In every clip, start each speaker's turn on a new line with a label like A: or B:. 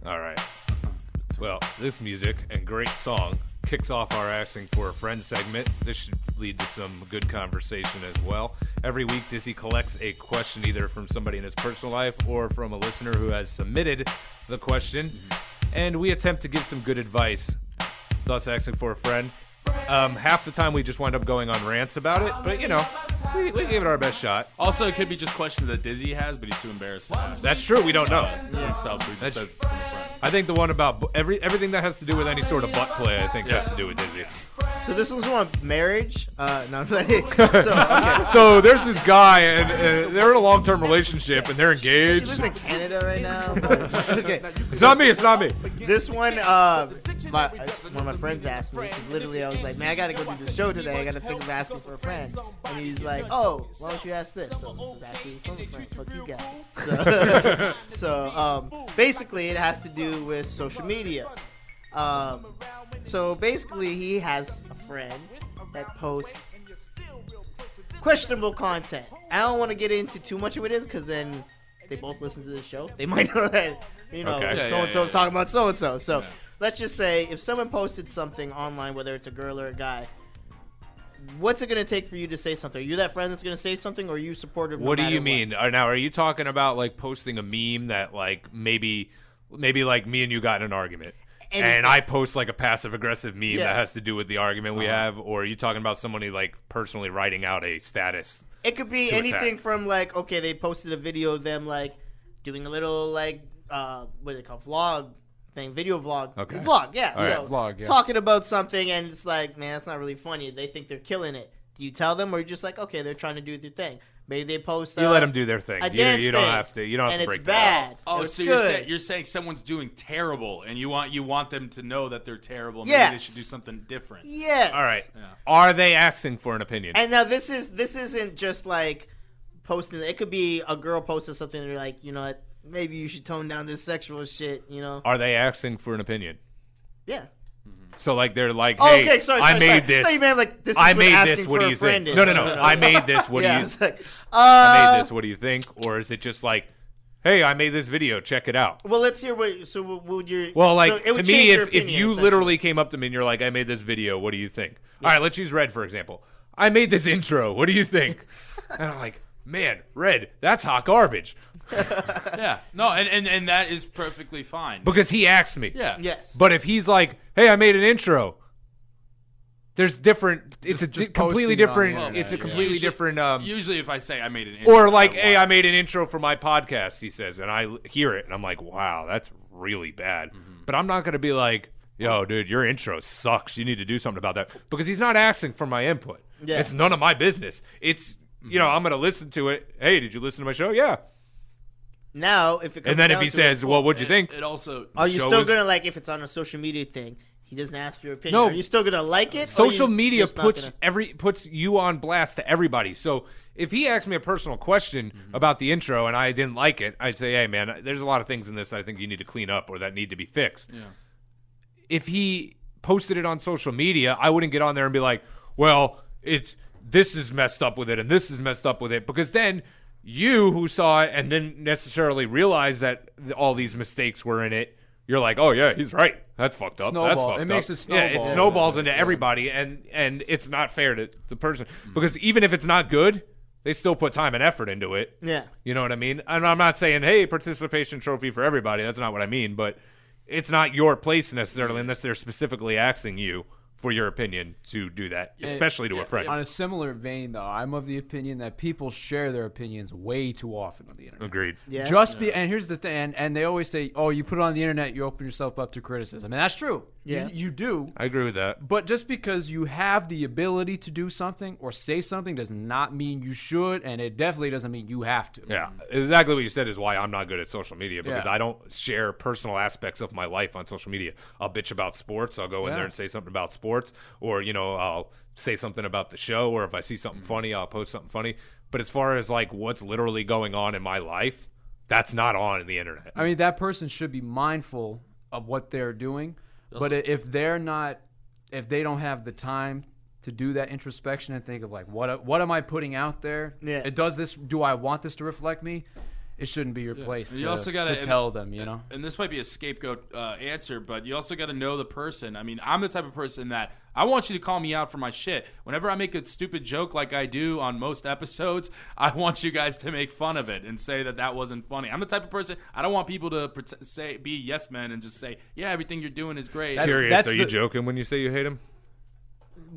A: All right. Well, this music and great song kicks off our Asking for a Friend segment. This should lead to some good conversation as well. Every week, Dizzy collects a question either from somebody in his personal life or from a listener who has submitted the question, and we attempt to give some good advice, thus asking for a friend. Half the time we just wind up going on rants about it, but we gave it our best shot.
B: Also, it could be just questions that Dizzy has, but he's too embarrassed to ask.
A: That's true. We don't know.
B: Himself, so he just says from a friend.
A: I think the one about everything that has to do with any sort of butt play, I think has to do with Dizzy.
C: So this was on marriage. No, I'm playing. Okay.
A: So there's this guy, and they're in a long-term relationship, and they're
C: She
A: engaged.
C: lives in Canada right now. But, okay.
A: It's not me. It's not me.
C: This one, one of my friends asked me. 'Cause literally, I was like, "Man, I gotta go do the show today. I gotta think of asking for a friend." And he's like, "Oh, why don't you ask this?" So this is actually from a friend. Fuck you guys. So basically, it has to do with social media. So basically, he has a friend that posts questionable content. I don't want to get into too much of it because then they both listen to the show. They might know that
A: Okay.
C: so-and-so's talking about so-and-so. So let's just say if someone posted something online, whether it's a girl or a guy, what's it going to take for you to say something? Are you that friend that's going to say something, or are you supportive?
A: What
C: no
A: do you
C: matter
A: mean? Now, are you talking about like posting a meme that like maybe like me and you got in an argument?
C: Anything.
A: And I post like a passive-aggressive meme
C: Yeah.
A: that has to do with the argument we have, or are you talking about somebody like personally writing out a status?
C: It could be
A: to
C: anything
A: attack?
C: from like, okay, they posted a video of them like doing a little like what do they call vlog thing, video vlog.
A: Okay.
C: Vlog, yeah.
A: All right.
C: So,
D: Vlog, yeah.
C: talking about something and it's like, man, that's not really funny. They think they're killing it. Do you tell them, or you're just like, okay, they're trying to do their thing? Maybe they post.
A: You let them do their thing.
C: A
A: You
C: dance
A: don't
C: thing,
A: have to. You don't have
C: and
A: to
C: it's
A: break that.
C: bad.
B: Oh,
C: It's
B: so
C: good.
B: you're saying someone's doing terrible, and you want them to know that they're terrible. Maybe
C: Yes.
B: they should do something different.
C: Yes.
A: All right.
B: Yeah.
A: Are they asking for an opinion?
C: And now this isn't just like posting. It could be a girl posting something and you're like, you know what? Maybe you should tone down this sexual shit. You know?
A: Are they asking for an opinion?
C: Yeah.
A: So like they're like,
C: Oh,
A: hey,
C: okay, sorry.
A: I made this.
C: No, you meant like this is
A: I
C: what
A: made
C: asking
A: this.
C: for
A: What do
C: a
A: you
C: friend
A: think?
C: is.
A: No. I made this. What do
C: Yeah,
A: you?
C: it's like,
A: I made this. What do you think? Or is it just like, hey, I made this video. Check it out.
C: Well, let's hear what. So, what would your?
A: Well,
C: so
A: like
C: it
A: to
C: would
A: me,
C: change your
A: if
C: opinion,
A: you
C: essentially.
A: literally came up to me and you're like, I made this video. What do you think? All right, let's use Red for example. I made this intro. What do you think? And I'm like, man, Red, that's hot garbage
B: Yeah. No, and that is perfectly fine.
A: because he asked me.
B: Yeah.
C: Yes.
A: But if he's like, hey, I made an intro. There's different. It's
D: Just
A: a completely
D: posting it on the
A: different.
D: internet,
A: It's a
D: yeah.
A: completely
B: Usually-
A: different.
B: Usually, if I say I made an intro,
A: Or like, hey, I
B: want-
A: made an intro for my podcast. He says, and I hear it, and I'm like, wow, that's really bad. But I'm not gonna be like, yo, dude, your intro sucks. You need to do something about that because he's not asking for my input.
C: Yeah.
A: It's none of my business. It's I'm gonna listen to it. Hey, did you listen to my show? Yeah.
C: Now, if it comes
A: And then if
C: down
A: he
C: to
A: says, well, what'd you think?
B: It also
C: are you
A: show
C: still
A: is-
C: gonna like if it's on a social media thing? He doesn't ask for your opinion.
A: No.
C: Are you still gonna like it? or
A: Social
C: you
A: media
C: just not gonna-
A: puts you on blast to everybody. So if he asked me a personal question about the intro and I didn't like it, I'd say, hey man, there's a lot of things in this I think you need to clean up or that need to be fixed.
B: Yeah.
A: If he posted it on social media, I wouldn't get on there and be like, well, this is messed up with it and this is messed up with it, because then you who saw it and didn't necessarily realize that all these mistakes were in it, you're like, oh yeah, he's right. That's fucked up. That's
D: Snowball.
A: fucked
D: It
A: up.
D: makes it
A: Yeah, it
D: snowball.
A: snowballs into everybody, and it's not fair to the person because even if it's not good, they still put time and effort into it.
C: Yeah.
A: You know what I mean? And I'm not saying, hey, participation trophy for everybody. That's not what I mean. But it's not your place necessarily unless they're specifically asking you for your opinion to do that, especially to a friend.
D: On a similar vein, though, I'm of the opinion that people share their opinions way too often on the internet.
A: Agreed.
C: Yeah.
D: And here's the thing, and they always say, oh, you put it on the internet, you open yourself up to criticism. And that's true.
C: Yeah.
D: You do.
A: I agree with that.
D: But just because you have the ability to do something or say something does not mean you should, and it definitely doesn't mean you have to.
A: Yeah, exactly what you said is why I'm not good at social media, because
D: Yeah.
A: I don't share personal aspects of my life on social media. I'll bitch about sports. I'll go in
D: Yeah.
A: there and say something about sports, or I'll say something about the show, or if I see something funny, I'll post something funny. But as far as like what's literally going on in my life, that's not on the internet.
D: I mean, that person should be mindful of what they're doing. But if they don't have the time to do that introspection and think of like, what am I putting out there?
C: Yeah.
D: Do I want this to reflect me? it shouldn't be your place
B: You
D: to,
B: also gotta-
D: to tell them, you know?
B: And this might be a scapegoat answer, but you also got to know the person. I mean, I'm the type of person that I want you to call me out for my shit. Whenever I make a stupid joke like I do on most episodes, I want you guys to make fun of it and say that wasn't funny. I'm the type of person, I don't want people to be yes men and just say, yeah, everything you're doing is great.
A: Curious,
D: that's
A: are you
D: the-
A: joking when you say you hate him?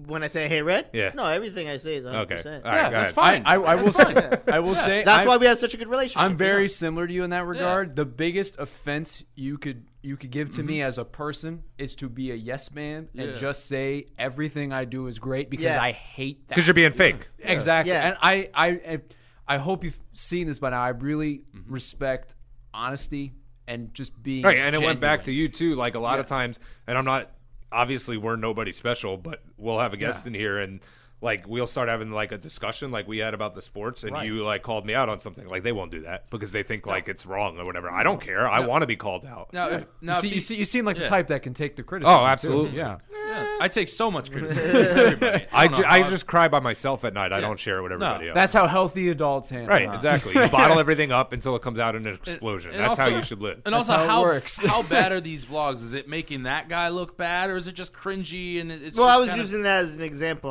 C: When I say hey red,
A: Yeah.
C: no, everything I say is 100%.
A: Okay. All right,
B: Yeah,
A: go
B: that's
A: ahead.
B: fine.
D: I will say, I will say,
C: That's why we have such a good relationship.
D: I'm very
C: you know?
D: similar to you in that regard. The biggest offense you could give to me as a person is to be a yes man and
B: Yeah.
D: just say everything I do is great because
C: Yeah.
D: I hate that.
A: Because you're being fake.
D: Exactly.
C: Yeah.
D: And I hope you've seen this by now. I really respect honesty and just being
A: Right, and it went back
D: genuine.
A: to you too. Like a lot of
D: Yeah.
A: times, and I'm not obviously we're nobody special, but we'll have a guest in here and like we'll start having like a discussion like we had about the sports, and
D: Right.
A: you like called me out on something. Like they won't do that because they think like it's wrong or whatever. I don't care. I want to be called out.
B: Now,
D: You seem like the
B: Yeah.
D: type that can take the criticism.
A: Oh, absolutely.
D: too. Yeah.
B: yeah, I take so much criticism from everybody.
A: I
B: don't know how
A: just cry by myself at night. I don't share it with everybody else.
D: That's how healthy adults handle
A: right.
D: it.
A: Exactly. You bottle everything up until it comes out in an explosion.
B: and
A: That's how
B: also-
A: you should live.
B: And
D: That's
B: also,
D: how it works.
B: how bad are these vlogs? Is it making that guy look bad, or is it just cringy and it's?
C: Well,
B: just
C: I was
B: kinda-
C: using that as an example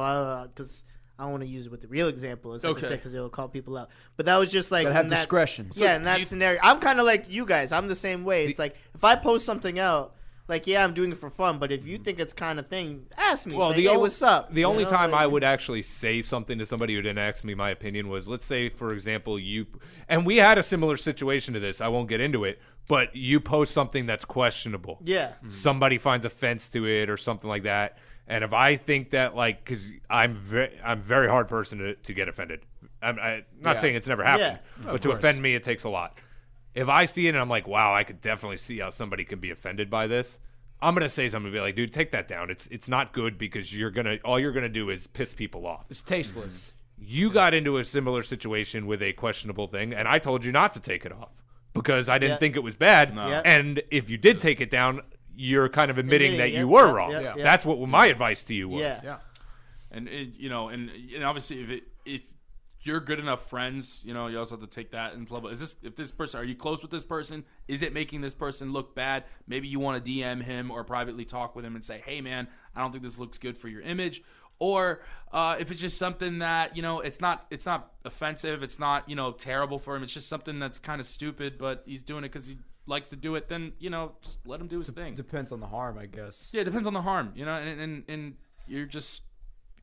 C: because I don't want to use it with the real example. It's like
B: Okay.
C: because it'll call people out. But that was just like
D: Gotta have
C: in that-
D: discretion.
C: Yeah, in that
B: you-
C: scenario, I'm kind of like you guys. I'm the same way. It's like if I post something out, like yeah, I'm doing it for fun. But if you think it's kind of thing, ask me.
A: Well,
C: Say, hey, what's up?
A: The
C: You
A: only
C: know,
A: time
C: like-
A: I would actually say something to somebody who didn't ask me my opinion was, let's say, for example, and we had a similar situation to this. I won't get into it, but you post something that's questionable.
C: Yeah.
A: Somebody finds offense to it or something like that. And if I think that, like, because I'm very hard person to get offended. I'm not
D: Yeah.
A: saying it's never happened,
C: Yeah.
A: but to offend me, it takes a lot. If I see it and I'm like, wow, I could definitely see how somebody can be offended by this, I'm gonna say something, be like, dude, take that down. It's not good because all you're gonna do is piss people off.
D: It's tasteless.
A: You got into a similar situation with a questionable thing, and I told you not to take it off because I didn't
C: Yeah.
A: think it was bad.
C: Yeah.
A: And if you did take it down, you're kind of admitting that
C: Admitting,
A: you
C: yeah,
A: were
C: yeah,
A: wrong.
C: yeah, yeah.
A: That's what my advice to you was.
C: Yeah.
D: Yeah.
B: And and obviously if you're good enough friends, you also have to take that into level. If this person, are you close with this person? Is it making this person look bad? Maybe you want to DM him or privately talk with him and say, hey man, I don't think this looks good for your image. Or if it's just something that it's not offensive, it's not terrible for him. It's just something that's kind of stupid, but he's doing it because he likes to do it. Then just let him do his thing.
D: Depends on the harm, I guess.
B: Yeah, it depends on the harm, and you're just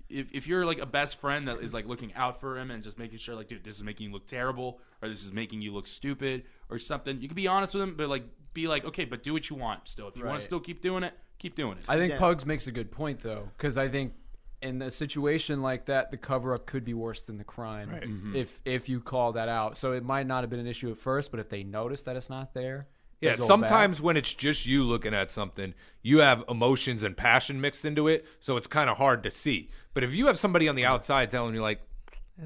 B: if you're like a best friend that is like looking out for him and just making sure like, dude, this is making you look terrible or this is making you look stupid or something, you can be honest with him, but like be like, okay, but do what you want still. If you want
D: Right.
B: to still keep doing it, keep doing it.
D: I think
C: Yeah.
D: Pugs makes a good point though, because I think in a situation like that, the cover up could be worse than the crime if you call that out. So it might not have been an issue at first, but if they notice that it's not there,
A: Yeah,
D: they'll go
A: sometimes
D: back.
A: when it's just you looking at something, you have emotions and passion mixed into it, so it's kind of hard to see. But if you have somebody on the outside telling you, like,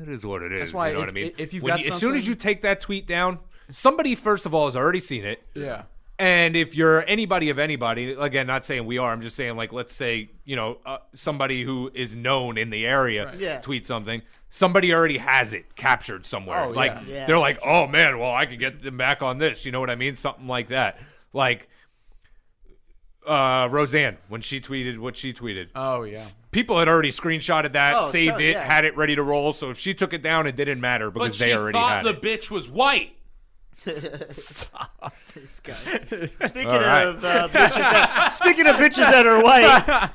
A: it is what it is,
D: That's why
A: you know
D: if-
A: what I mean?
D: if you've
A: When
D: got
A: as soon as
D: something-
A: you take that tweet down, somebody, first of all, has already seen it.
D: Yeah.
A: And if you're anybody of anybody, again, not saying we are, I'm just saying, like, let's say, somebody who is known in the area
C: Yeah.
A: tweet something, somebody already has it captured somewhere.
D: Oh,
A: like,
D: yeah.
C: Yeah.
A: they're like, oh, man, well, I could get them back on this. You know what I mean? Something like that. Like, Roseanne, when she tweeted what she tweeted.
D: Oh yeah.
A: People had already screenshotted that,
C: Oh,
A: saved
C: totally,
A: it,
C: yeah.
A: had it ready to roll. So if she took it down, it didn't matter because
B: but
A: they
B: she
A: already
B: thought
A: had
B: the
A: it.
B: bitch was white.
C: This guy. Speaking
A: All right.
C: of bitches that are white,